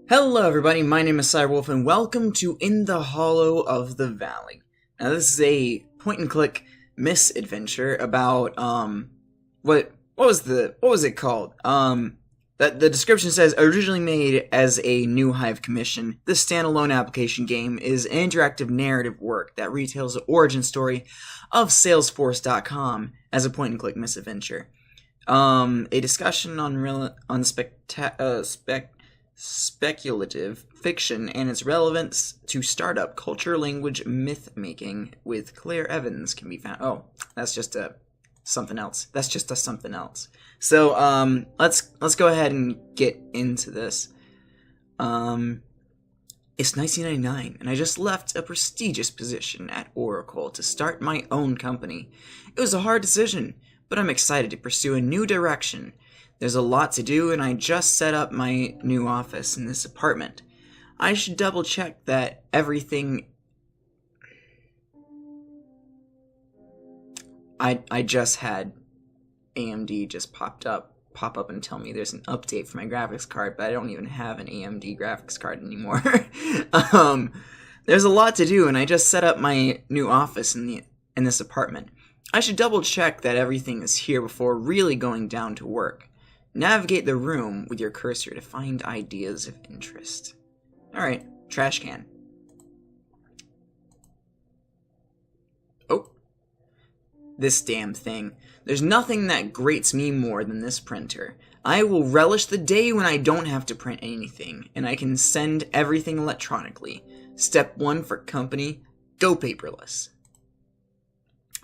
Hello everybody, my name is Cyrewolf and welcome to In the Hollow of the Valley. Now this is a point-and-click misadventure about, what was it called? That the description says, originally made as a new Hive commission, this standalone application game is an interactive narrative work that retells the origin story of Salesforce.com as a point-and-click misadventure. A discussion on speculative fiction and its relevance to startup culture, language, myth-making with Claire Evans can be found. Oh, that's just something else. That's just something else. So, let's go ahead and get into this. It's 1999, and I just left a prestigious position at Oracle to start my own company. It was a hard decision, but I'm excited to pursue a new direction. There's a lot to do, and I just set up my new office in this apartment. I should double check that everything... I just had AMD just pop up and tell me there's an update for my graphics card, but I don't even have an AMD graphics card anymore. There's a lot to do, and I just set up my new office in this apartment. I should double check that everything is here before really going down to work. Navigate the room with your cursor to find ideas of interest. Alright, trash can. Oh. This damn thing. There's nothing that grates me more than this printer. I will relish the day when I don't have to print anything, and I can send everything electronically. Step 1 for company, go paperless.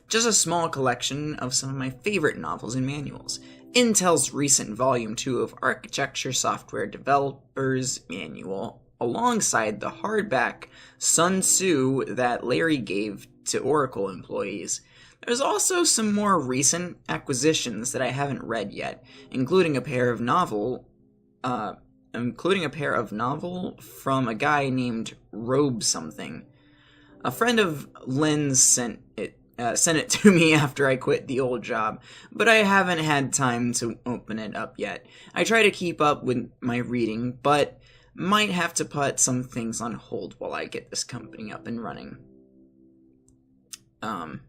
Just a small collection of some of my favorite novels and manuals. Intel's recent Volume 2 of Architecture Software Developers Manual, alongside the hardback Sun Tzu that Larry gave to Oracle employees. There's also some more recent acquisitions that I haven't read yet, including a pair of novel from a guy named Robe something. A friend of Lynn's sent it to me after I quit the old job, but I haven't had time to open it up yet. I try to keep up with my reading, but might have to put some things on hold while I get this company up and running. Alright.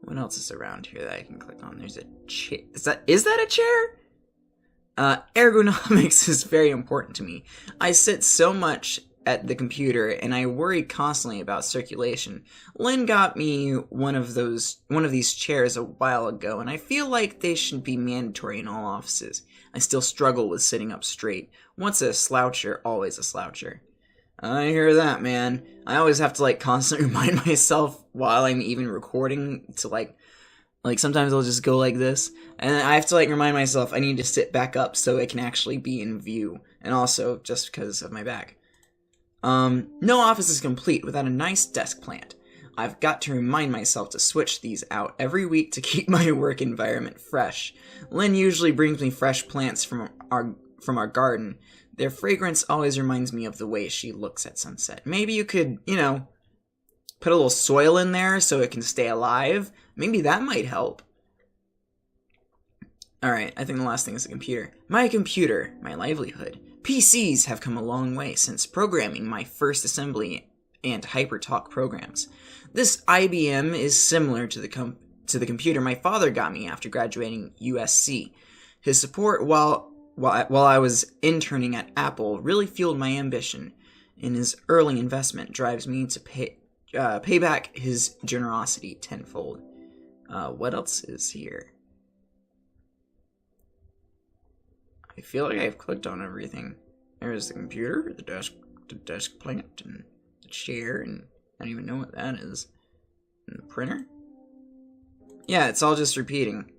What else is around here that I can click on? There's a chair. Is that a chair? Ergonomics is very important to me. I sit so much at the computer, and I worry constantly about circulation. Lynn got me one of these chairs a while ago, and I feel like they should be mandatory in all offices. I still struggle with sitting up straight. Once a sloucher, always a sloucher. I hear that, man. I always have to, constantly remind myself while I'm even recording to, like sometimes I'll just go like this, and I have to, remind myself I need to sit back up so it can actually be in view, and also just because of my back. No office is complete without a nice desk plant. I've got to remind myself to switch these out every week to keep my work environment fresh. Lynn usually brings me fresh plants from our garden. Their fragrance always reminds me of the way she looks at sunset. Maybe you could, put a little soil in there so it can stay alive. Maybe that might help. Alright, I think the last thing is the computer. My computer, my livelihood. PCs have come a long way since programming my first assembly and HyperTalk programs. This IBM is similar to the computer my father got me after graduating USC. His support while I was interning at Apple really fueled my ambition, and his early investment drives me to pay back his generosity tenfold. What else is here? I feel like I've clicked on everything. There's the computer, the desk plant, and the chair, and I don't even know what that is. And the printer? Yeah, it's all just repeating.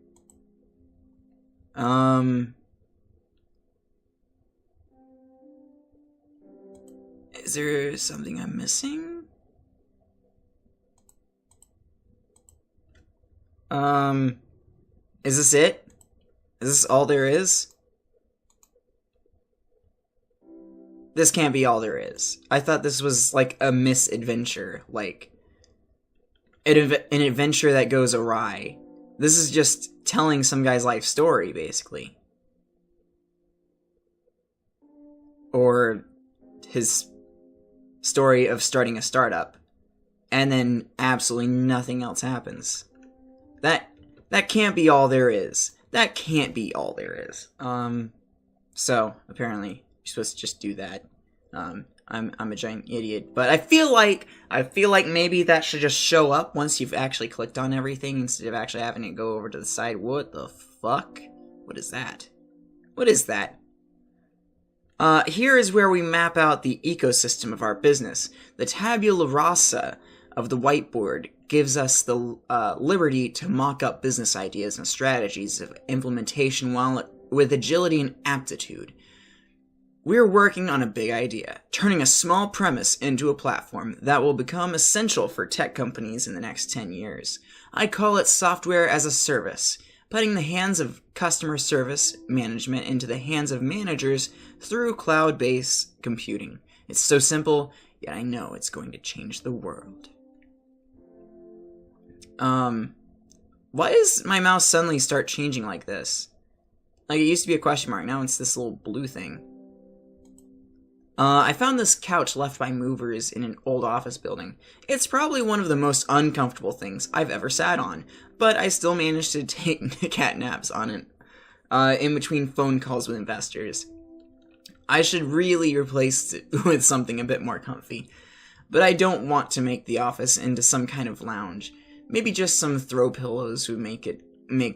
Is there something I'm missing? Is this it? Is this all there is? This can't be all there is. I thought this was, a misadventure, an adventure that goes awry. This is just telling some guy's life story, basically. or his story of starting a startup, and then absolutely nothing else happens. That can't be all there is. That can't be all there is. So apparently you're supposed to just do that. I'm a giant idiot, but I feel like maybe that should just show up once you've actually clicked on everything instead of actually having it go over to the side. What the fuck? What is that? What is that? Here is where we map out the ecosystem of our business. The tabula rasa of the whiteboard gives us the liberty to mock up business ideas and strategies of implementation with agility and aptitude. We're working on a big idea, turning a small premise into a platform that will become essential for tech companies in the next 10 years. I call it software as a service, putting the hands of customer service management into the hands of managers through cloud-based computing. It's so simple, yet I know it's going to change the world. Why does my mouse suddenly start changing like this? Like, it used to be a question mark, now it's this little blue thing. I found this couch left by movers in an old office building. It's probably one of the most uncomfortable things I've ever sat on, but I still managed to take cat naps on it, in between phone calls with investors. I should really replace it with something a bit more comfy, but I don't want to make the office into some kind of lounge. Maybe just some throw pillows would make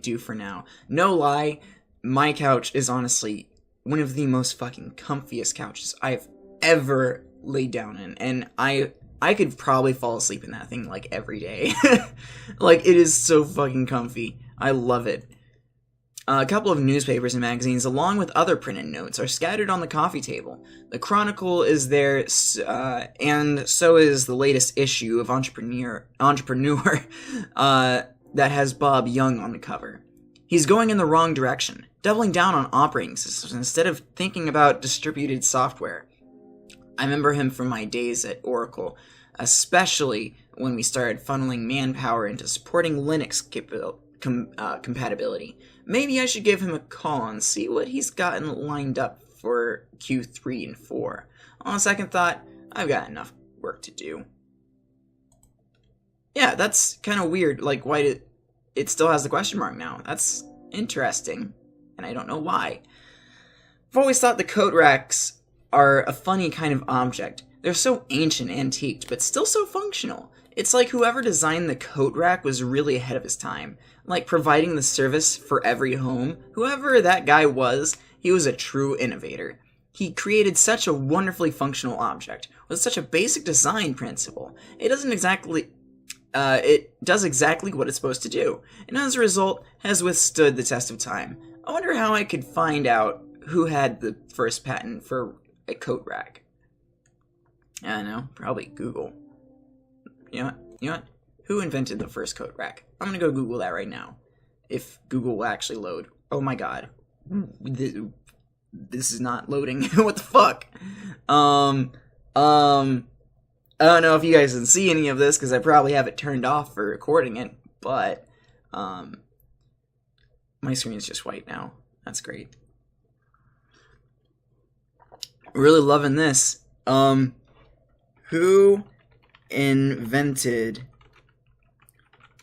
do for now. No lie, my couch is honestly one of the most fucking comfiest couches I've ever laid down in, and I could probably fall asleep in that thing like every day. Like, it is so fucking comfy. I love it. A couple of newspapers and magazines, along with other printed notes, are scattered on the coffee table. The Chronicle is there, and so is the latest issue of Entrepreneur, that has Bob Young on the cover. He's going in the wrong direction, doubling down on operating systems instead of thinking about distributed software. I remember him from my days at Oracle, especially when we started funneling manpower into supporting Linux compatibility. Maybe I should give him a call and see what he's gotten lined up for Q3 and 4. On second thought, I've got enough work to do. Yeah, that's kind of weird. Like, why did it still has the question mark now? That's interesting, and I don't know why. I've always thought the coat racks are a funny kind of object. They're so ancient and antiqued, but still so functional. It's like whoever designed the coat rack was really ahead of his time. Like providing the service for every home. Whoever that guy was, he was a true innovator. He created such a wonderfully functional object with such a basic design principle. It does exactly what it's supposed to do, and as a result, has withstood the test of time. I wonder how I could find out who had the first patent for a coat rack. I don't know, probably Google. You know what? Who invented the first coat rack? I'm gonna go Google that right now. If Google will actually load. Oh my god. This is not loading. What the fuck? I don't know if you guys can see any of this, because I probably have it turned off for recording it, but, my screen is just white now. That's great. Really loving this. Who invented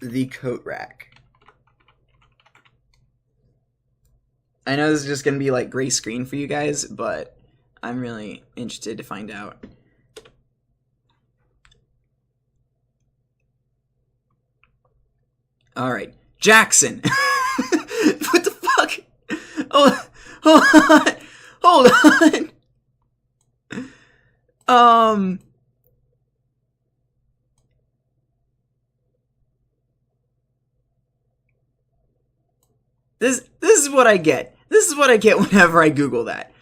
the coat rack? I know this is just gonna be like gray screen for you guys, but I'm really interested to find out. Alright, Jackson! What the fuck? Oh, hold on! This is what I get. This is what I get whenever I Google that.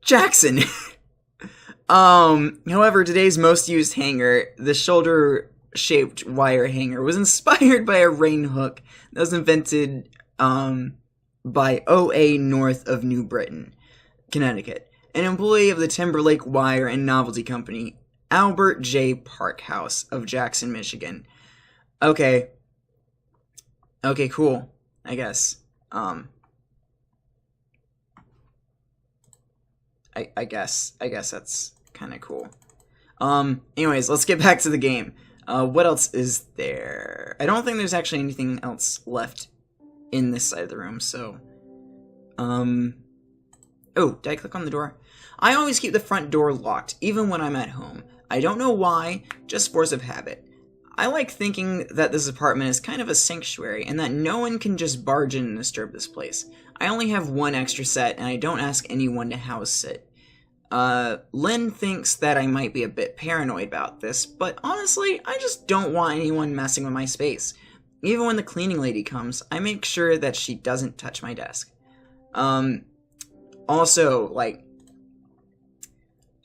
Jackson. However, today's most used hanger, the shoulder-shaped wire hanger, was inspired by a rain hook that was invented, by O.A. North of New Britain, Connecticut, an employee of the Timberlake Wire and Novelty Company, Albert J. Parkhouse of Jackson, Michigan. Okay, cool, I guess. I guess that's kind of cool. Anyways, let's get back to the game. What else is there? I don't think there's actually anything else left in this side of the room, so... Oh, did I click on the door? I always keep the front door locked, even when I'm at home. I don't know why, just force of habit. I like thinking that this apartment is kind of a sanctuary, and that no one can just barge in and disturb this place. I only have one extra set, and I don't ask anyone to house sit. Lynn thinks that I might be a bit paranoid about this, but honestly, I just don't want anyone messing with my space. Even when the cleaning lady comes, I make sure that she doesn't touch my desk. Also, like,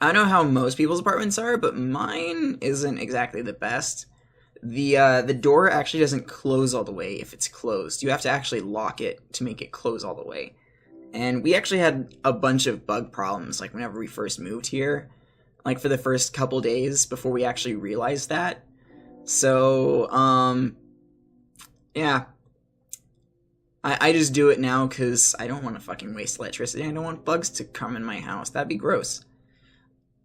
I don't know how most people's apartments are, but mine isn't exactly the best. The door actually doesn't close all the way if it's closed. You have to actually lock it to make it close all the way. And we actually had a bunch of bug problems, like, whenever we first moved here. Like, for the first couple days before we actually realized that. So, yeah. I just do it now because I don't want to fucking waste electricity. I don't want bugs to come in my house. That'd be gross.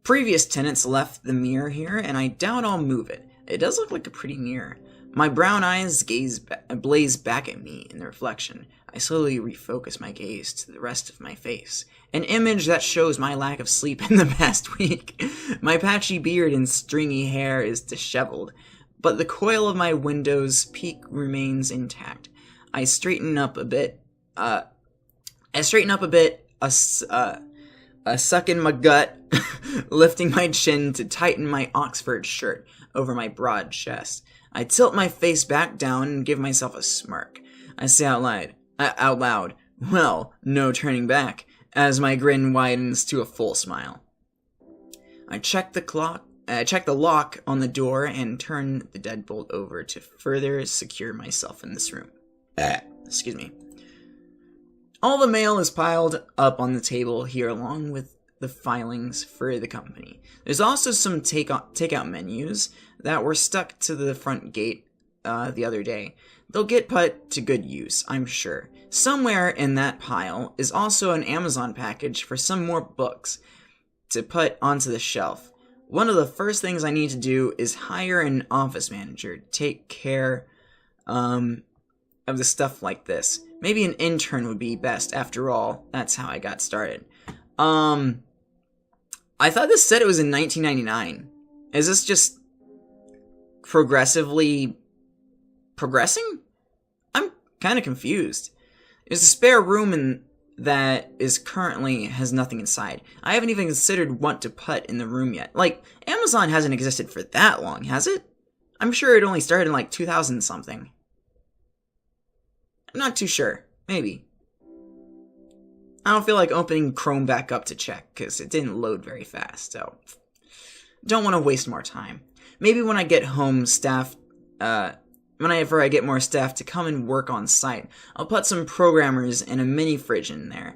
Previous tenants left the mirror here, and I doubt I'll move it. It does look like a pretty mirror. My brown eyes blaze back at me in the reflection. I slowly refocus my gaze to the rest of my face. An image that shows my lack of sleep in the past week. My patchy beard and stringy hair is disheveled, but the coil of my window's peak remains intact. I straighten up a bit, a suck in my gut, lifting my chin to tighten my Oxford shirt over my broad chest. I tilt my face back down and give myself a smirk. I say out loud, well, no turning back, as my grin widens to a full smile. I check the lock on the door and turn the deadbolt over to further secure myself in this room. Excuse me. All the mail is piled up on the table here along with the filings for the company. There's also some takeout menus that were stuck to the front gate the other day. They'll get put to good use, I'm sure. Somewhere in that pile is also an Amazon package for some more books to put onto the shelf. One of the first things I need to do is hire an office manager to take care of the stuff like this. Maybe an intern would be best. After all, that's how I got started. I thought this said it was in 1999. Is this just progressively progressing? I'm kind of confused. There's a spare room that is currently has nothing inside. I haven't even considered what to put in the room yet. Like, Amazon hasn't existed for that long, has it? I'm sure it only started in like 2000 something. I'm not too sure. Maybe. I don't feel like opening Chrome back up to check, because it didn't load very fast, so... Don't want to waste more time. Maybe when I get home, whenever I get more staff to come and work on site, I'll put some programmers and a mini fridge in there.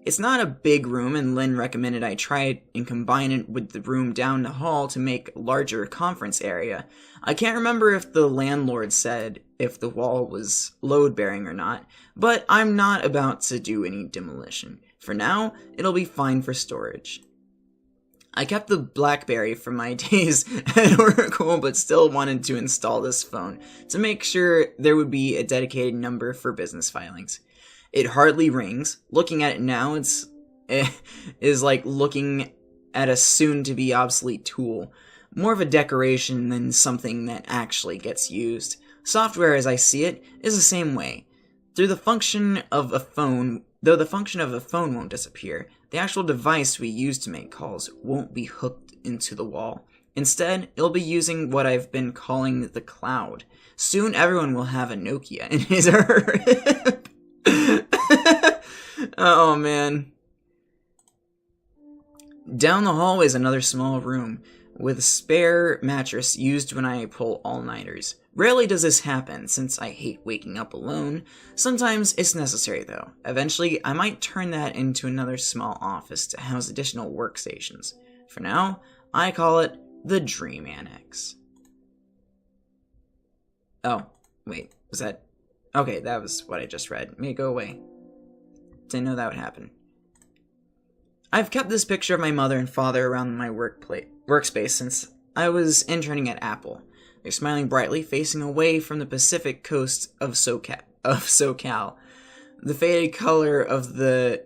It's not a big room, and Lynn recommended I try it and combine it with the room down the hall to make a larger conference area. I can't remember if the landlord said if the wall was load-bearing or not, but I'm not about to do any demolition. For now, it'll be fine for storage. I kept the BlackBerry from my days at Oracle, but still wanted to install this phone to make sure there would be a dedicated number for business filings. It hardly rings. Looking at it now, it is like looking at a soon-to-be obsolete tool. More of a decoration than something that actually gets used. Software, as I see it, is the same way. Though the function of a phone won't disappear, the actual device we use to make calls won't be hooked into the wall. Instead, it'll be using what I've been calling the cloud. Soon everyone will have a Nokia in his or her hip. Oh man. Down the hallway is another small room with a spare mattress used when I pull all-nighters. Rarely does this happen, since I hate waking up alone. Sometimes it's necessary, though. Eventually, I might turn that into another small office to house additional workstations. For now, I call it the Dream Annex. Oh, wait, was that... Okay, that was what I just read. May it go away. Didn't know that would happen. I've kept this picture of my mother and father around my workspace since I was interning at Apple. They're smiling brightly, facing away from the Pacific coast of SoCal. The faded color of the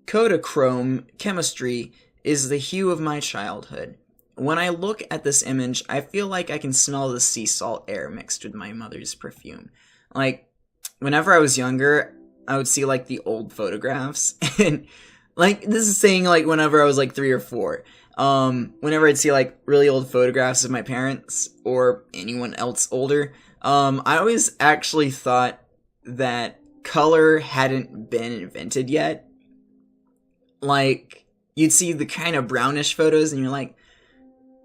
Kodachrome chemistry is the hue of my childhood. When I look at this image, I feel like I can smell the sea salt air mixed with my mother's perfume. Like, whenever I was younger, I would see, like, the old photographs, and, like, this is saying, like, whenever I was, like, 3 or 4. Whenever I'd see, like, really old photographs of my parents, or anyone else older, I always actually thought that color hadn't been invented yet. Like, you'd see the kind of brownish photos, and you're like,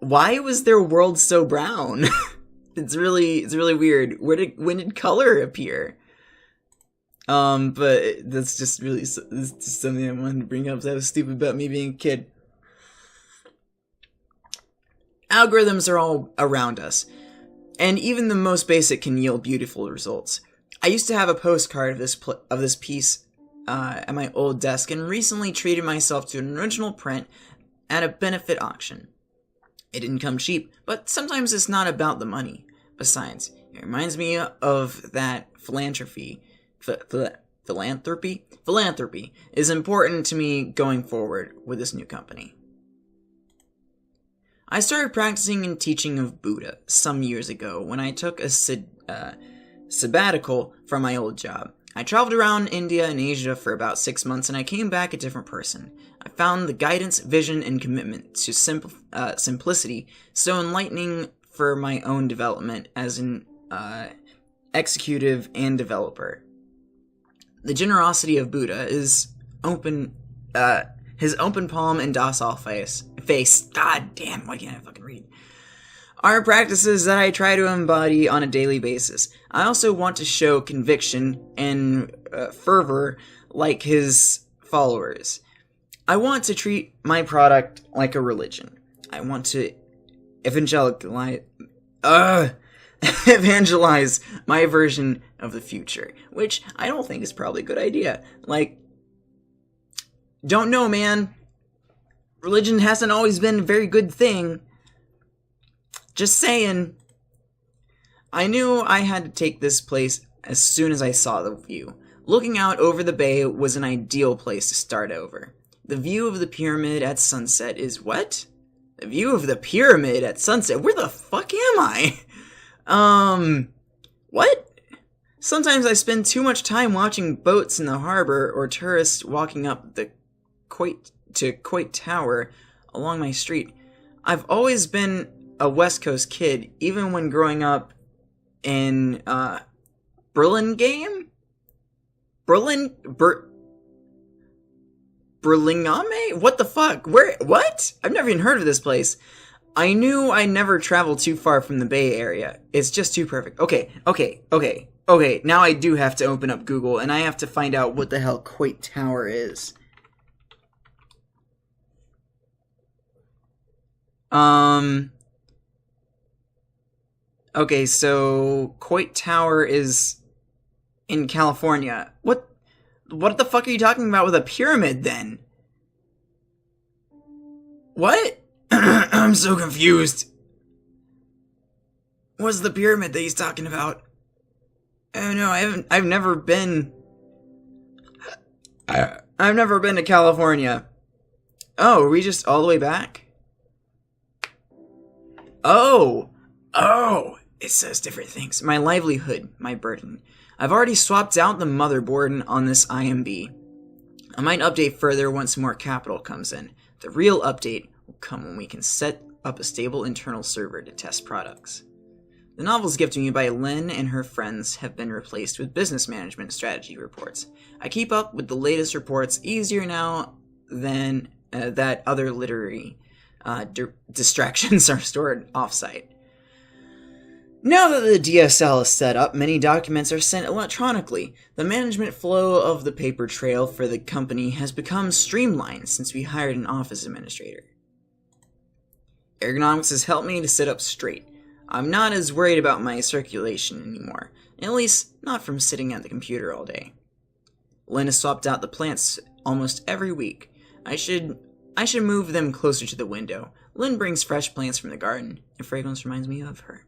why was their world so brown? It's really weird. When did color appear? But that's just something I wanted to bring up. That was stupid about me being a kid. Algorithms are all around us, and even the most basic can yield beautiful results. I used to have a postcard of this piece at my old desk, and recently treated myself to an original print at a benefit auction. It didn't come cheap, but sometimes it's not about the money. Besides, it reminds me of that philanthropy is important to me going forward with this new company. I started practicing and teaching of Buddha some years ago when I took a sabbatical from my old job. I traveled around India and Asia for about 6 months, and I came back a different person. I found the guidance, vision, and commitment to simplicity so enlightening for my own development as an executive and developer. The generosity of Buddha is his open palm and docile face. God damn, why can't I fucking read? Are practices that I try to embody on a daily basis. I also want to show conviction and fervor like his followers. I want to treat my product like a religion. I want to evangelize my version of the future, which I don't think is probably a good idea. Like, don't know, man. Religion hasn't always been a very good thing. Just saying. I knew I had to take this place as soon as I saw the view. Looking out over the bay was an ideal place to start over. The view of the pyramid at sunset is what? The view of the pyramid at sunset? Where the fuck am I? What? Sometimes I spend too much time watching boats in the harbor or tourists walking up the Quate Tower along my street. I've always been a West Coast kid, even when growing up in Burlingame? Burlingame? What the fuck? Where? What? I've never even heard of this place. I knew I never traveled too far from the Bay Area. It's just too perfect. Okay. Now I do have to open up Google, and I have to find out what the hell Quate Tower is. Okay, so Quate Tower is in California. What the fuck are you talking about with a pyramid, then? What? I'm so confused. What's the pyramid that he's talking about? Oh no, I've never been to California. Oh, are we just all the way back? Oh, it says different things. My livelihood, my burden. I've already swapped out the motherboard on this IMB. I might update further once more capital comes in. The real update will come when we can set up a stable internal server to test products. The novels gifted to me by Lynn and her friends have been replaced with business management strategy reports. I keep up with the latest reports easier now than that other literary distractions are stored offsite. Now that the DSL is set up, many documents are sent electronically. The management flow of the paper trail for the company has become streamlined since we hired an office administrator. Ergonomics has helped me to sit up straight. I'm not as worried about my circulation anymore, at least not from sitting at the computer all day. Lynn has swapped out the plants almost every week. I should move them closer to the window. Lynn brings fresh plants from the garden. The fragrance reminds me of her.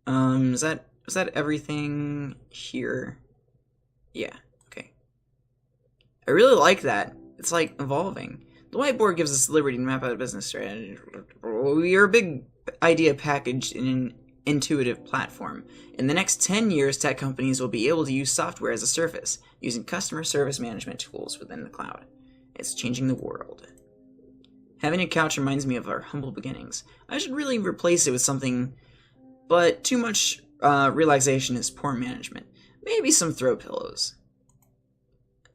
Is that everything here? Yeah, okay. I really like that. It's like evolving. The whiteboard gives us liberty to map out a business strategy. Your big idea packaged in an intuitive platform. In the next 10 years, tech companies will be able to use software as a service, using customer service management tools within the cloud. It's changing the world. Having a couch reminds me of our humble beginnings. I should really replace it with something, but too much relaxation is poor management. Maybe some throw pillows.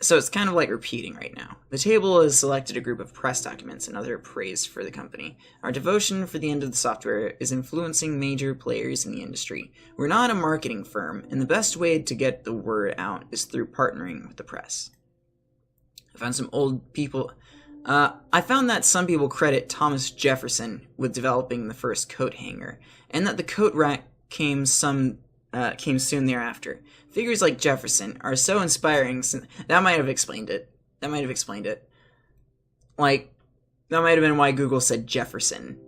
So it's kind of like repeating right now. The table has selected a group of press documents and other praise for the company. Our devotion for the end of the software is influencing major players in the industry. We're not a marketing firm, and the best way to get the word out is through partnering with the press. I found some old people. I found that some people credit Thomas Jefferson with developing the first coat hanger, and that the coat rack came soon thereafter. Figures like Jefferson are so inspiring. That might have explained it. Like, that might have been why Google said Jefferson.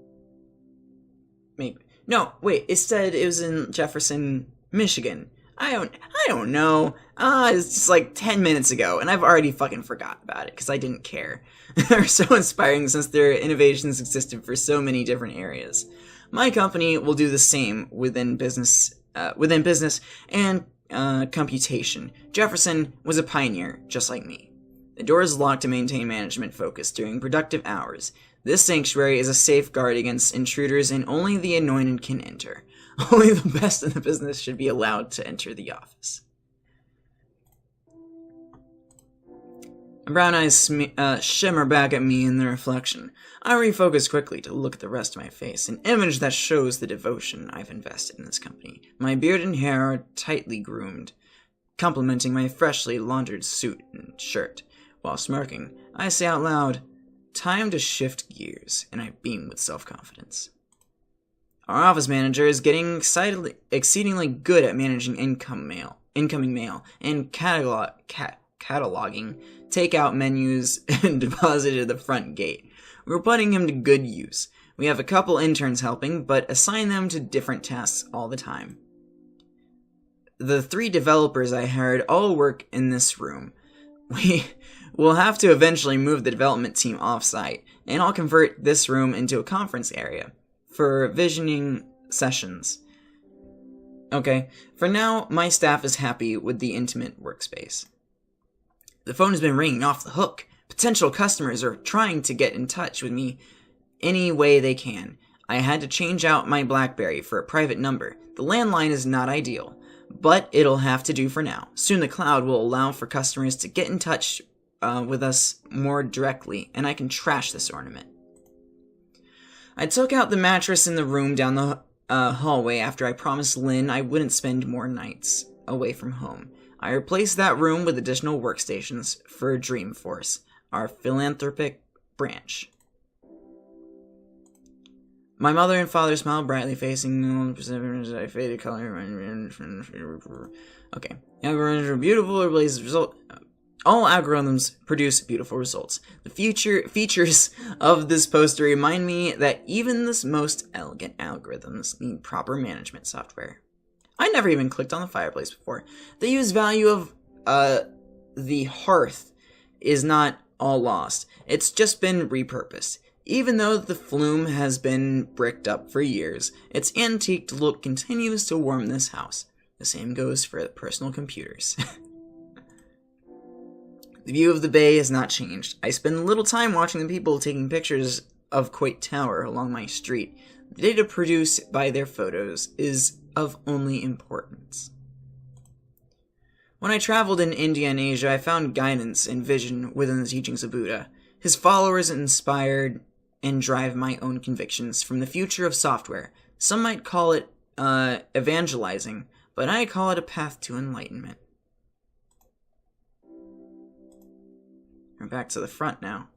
Maybe. No, wait, it said it was in Jefferson, Michigan. I don't know. It's just like 10 minutes ago, and I've already fucking forgot about it, because I didn't care. They're so inspiring since their innovations existed for so many different areas. My company will do the same within business and computation. Jefferson was a pioneer, just like me. The door is locked to maintain management focus during productive hours. This sanctuary is a safeguard against intruders, and only the anointed can enter. Only the best in the business should be allowed to enter the office. My brown eyes shimmer back at me in the reflection. I refocus quickly to look at the rest of my face, an image that shows the devotion I've invested in this company. My beard and hair are tightly groomed, complementing my freshly laundered suit and shirt. While smirking, I say out loud, "Time to shift gears," and I beam with self-confidence. Our office manager is getting exceedingly good at managing incoming mail, and cataloging takeout menus and deposited at the front gate. We're putting him to good use. We have a couple interns helping, but assign them to different tasks all the time. The 3 developers I hired all work in this room. We will have to eventually move the development team off-site, and I'll convert this room into a conference area for visioning sessions. Okay, for now, my staff is happy with the intimate workspace. The phone has been ringing off the hook. Potential customers are trying to get in touch with me any way they can. I had to change out my BlackBerry for a private number. The landline is not ideal, but it'll have to do for now. Soon the cloud will allow for customers to get in touch with us more directly, and I can trash this ornament. I took out the mattress in the room down the hallway after I promised Lynn I wouldn't spend more nights away from home. I replaced that room with additional workstations for Dreamforce, our philanthropic branch. My mother and father smiled brightly, facing I faded color. Okay. Algorithms are beautiful, all algorithms produce beautiful results. The features of this poster remind me that even the most elegant algorithms need proper management software. I never even clicked on the fireplace before. The use value of the hearth is not all lost. It's just been repurposed. Even though the flume has been bricked up for years, its antique look continues to warm this house. The same goes for the personal computers. The view of the bay has not changed. I spend little time watching the people taking pictures of Coit Tower along my street. The data produced by their photos is of only importance. When I traveled in India and Asia, I found guidance and vision within the teachings of Buddha. His followers inspired and drive my own convictions from the future of software. Some might call it evangelizing, but I call it a path to enlightenment. We're back to the front now.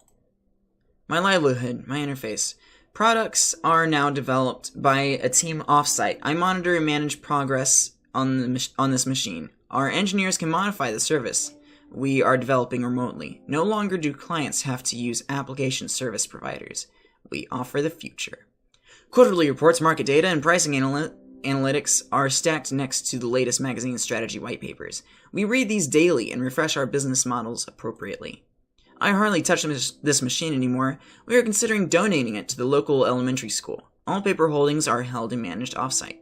My livelihood, my interface. Products are now developed by a team offsite. I monitor and manage progress on this machine. Our engineers can modify the service we are developing remotely. No longer do clients have to use application service providers. We offer the future. Quarterly reports, market data, and pricing analytics are stacked next to the latest magazine strategy white papers. We read these daily and refresh our business models appropriately. I hardly touch this machine anymore. We are considering donating it to the local elementary school. All paper holdings are held and managed offsite.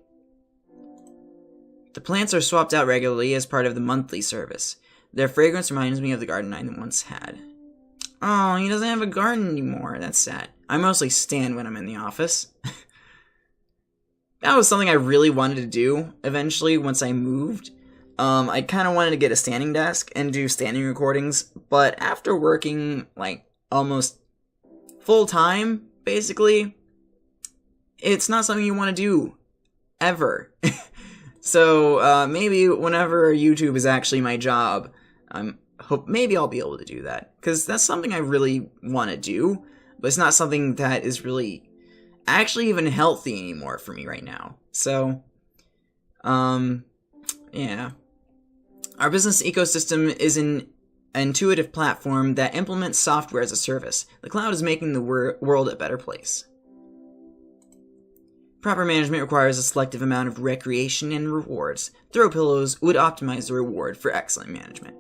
The plants are swapped out regularly as part of the monthly service. Their fragrance reminds me of the garden I once had. Oh, he doesn't have a garden anymore. That's sad. I mostly stand when I'm in the office. That was something I really wanted to do eventually once I moved. I kind of wanted to get a standing desk and do standing recordings, but after working like almost full time, basically, it's not something you want to do ever. So maybe whenever YouTube is actually my job, maybe I'll be able to do that, because that's something I really want to do, but it's not something that is really actually even healthy anymore for me right now. So, yeah. Our business ecosystem is an intuitive platform that implements software as a service. The cloud is making the world a better place. Proper management requires a selective amount of recreation and rewards. Throw pillows would optimize the reward for excellent management.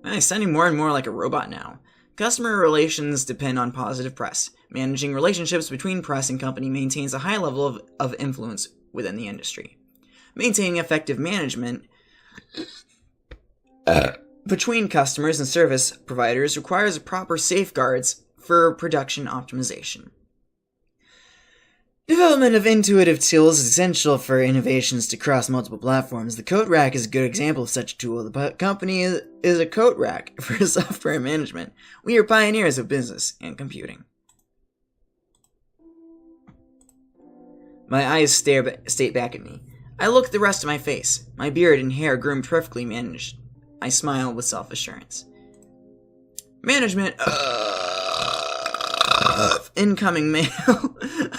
I'm sounding more and more like a robot now. Customer relations depend on positive press. Managing relationships between press and company maintains a high level of influence within the industry. Maintaining effective management between customers and service providers requires proper safeguards for production optimization. Development of intuitive tools is essential for innovations to cross multiple platforms. The Coat Rack is a good example of such a tool. The company is a coat rack for software management. We are pioneers of business and computing. My eyes state back at me. I look at the rest of my face. My beard and hair groomed perfectly managed. I smile with self-assurance. Management of incoming mail.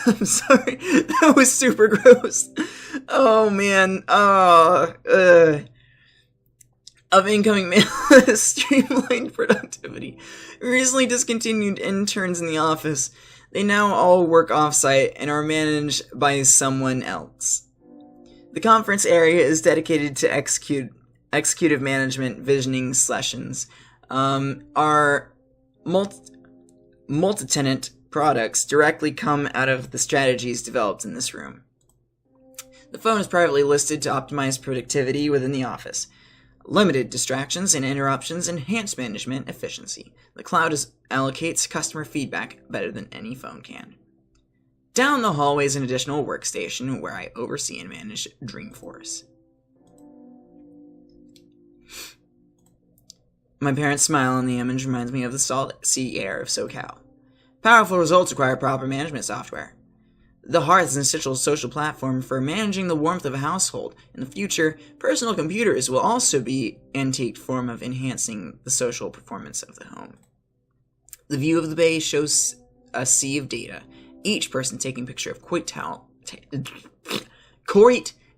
I'm sorry. That was super gross. Oh, man. Of incoming mail has streamlined productivity. We recently discontinued interns in the office. They now all work off-site and are managed by someone else. The conference area is dedicated to executive management visioning sessions. Our multi-tenant products directly come out of the strategies developed in this room. The phone is privately listed to optimize productivity within the office. Limited distractions and interruptions enhance management efficiency. The cloud allocates customer feedback better than any phone can. Down the hallway is an additional workstation where I oversee and manage Dreamforce. My parents smile, and the image reminds me of the salt sea air of SoCal. Powerful results require proper management software. The hearth is an essential social platform for managing the warmth of a household. In the future, personal computers will also be an antique form of enhancing the social performance of the home. The view of the bay shows a sea of data, each person taking a picture of Coit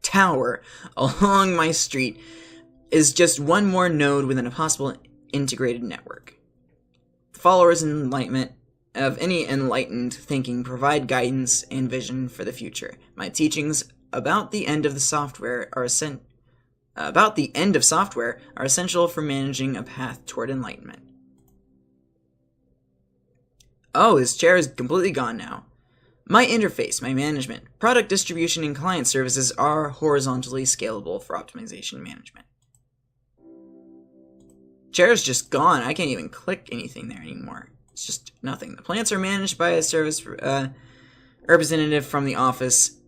Tower along my street is just one more node within a possible integrated network. The followers of any enlightened thinking provide guidance and vision for the future. My teachings about the end of software are essential for managing a path toward enlightenment. Oh, his chair is completely gone now. My interface, my management, product distribution, and client services are horizontally scalable for optimization management. Chair's just gone. I can't even click anything there anymore. It's just nothing. The plants are managed by a service representative from the Office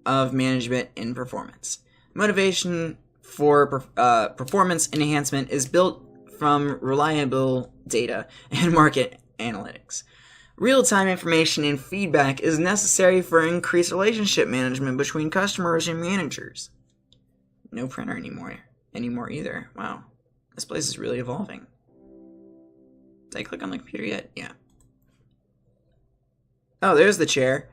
of Management and Performance. Motivation for performance enhancement is built from reliable data and market analytics. Real-time information and feedback is necessary for increased relationship management between customers and managers. No printer anymore either. Wow. This place is really evolving. Did I click on the computer yet? Yeah. Oh, there's the chair.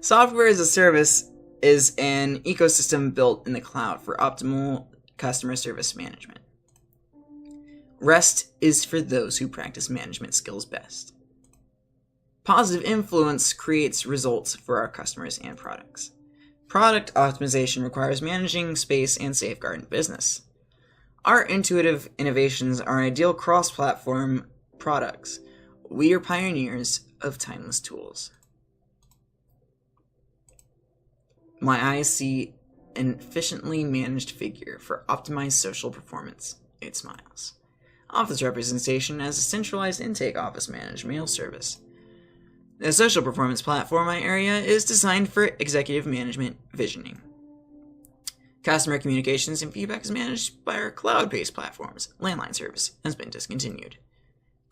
Software as a service is an ecosystem built in the cloud for optimal customer service management. Rest is for those who practice management skills best. Positive influence creates results for our customers and products. Product optimization requires managing space and safeguarding business. Our intuitive innovations are ideal cross-platform products. We are pioneers of timeless tools. My eyes see an efficiently managed figure for optimized social performance. It smiles. Office representation as a centralized intake office managed mail service. The social performance platform area is designed for executive management visioning. Customer communications and feedback is managed by our cloud-based platforms. Landline service has been discontinued.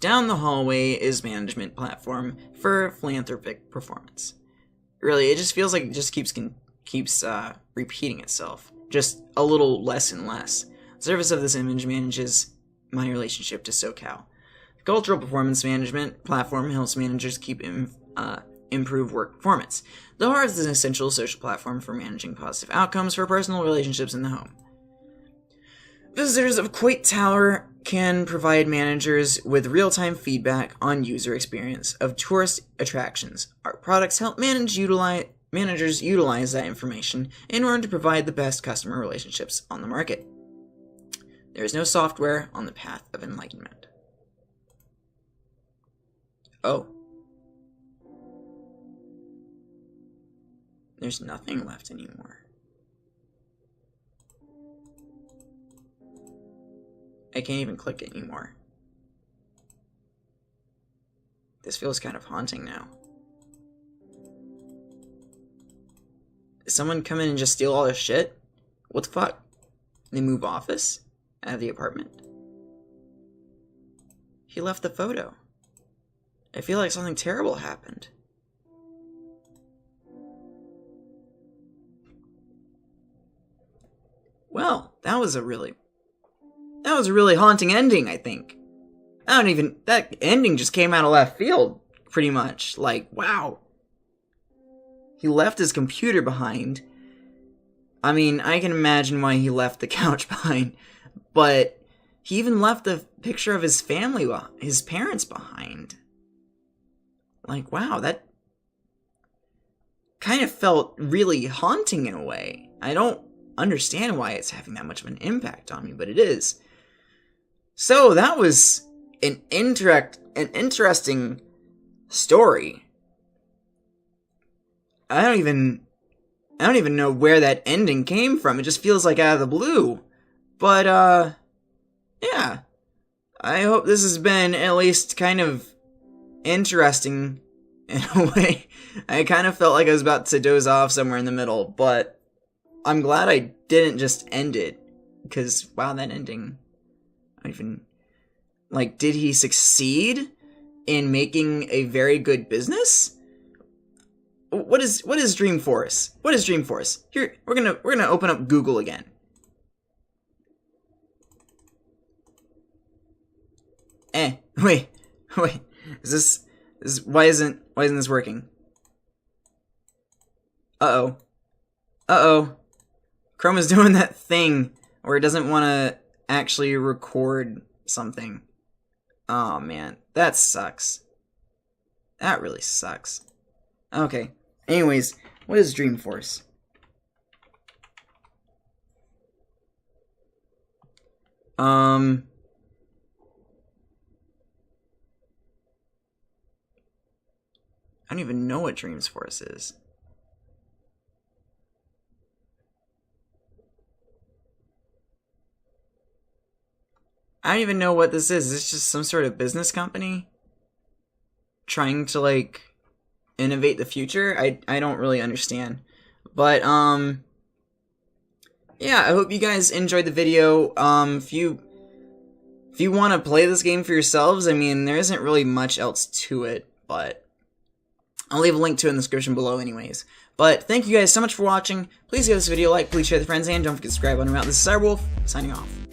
Down the hallway is management platform for philanthropic performance. Really, it just feels like it just keeps repeating itself, just a little less and less. The surface of this image manages my relationship to SoCal. The cultural performance management platform helps managers improve work performance. The hearth is an essential social platform for managing positive outcomes for personal relationships in the home. Visitors of Coit Tower can provide managers with real-time feedback on user experience of tourist attractions. Our products help managers utilize that information in order to provide the best customer relationships on the market. There is no software on the path of enlightenment. Oh. There's nothing left anymore. I can't even click it anymore. This feels kind of haunting now. Did someone come in and just steal all this shit? What the fuck? They move office out of the apartment? He left the photo. I feel like something terrible happened. Well, that was a really haunting ending, I think. That ending just came out of left field, pretty much. Like, wow. He left his computer behind. I mean, I can imagine why he left the couch behind, but he even left a picture of his family, his parents behind. Like, wow, that kind of felt really haunting in a way. I don't understand why it's having that much of an impact on me, but it is. So that was an interesting story. I don't even know where that ending came from. It just feels like out of the blue. But yeah. I hope this has been at least kind of interesting in a way. I kind of felt like I was about to doze off somewhere in the middle, but I'm glad I didn't just end it, because, wow, that ending, did he succeed in making a very good business? What is Dreamforce? What is Dreamforce? Here, we're gonna open up Google again. Wait. Why isn't this working? Uh-oh. Chrome is doing that thing where it doesn't want to actually record something. Oh man, that sucks. That really sucks. Okay. Anyways, what is Dreamforce? I don't even know what Dreamforce is. I don't even know what this is. Is this just some sort of business company trying to, innovate the future? I don't really understand. But, yeah, I hope you guys enjoyed the video. If you want to play this game for yourselves, I mean, there isn't really much else to it, but I'll leave a link to it in the description below anyways. But thank you guys so much for watching. Please give this video a like, please share with friends, and don't forget to subscribe on your out. This is Wolf, signing off.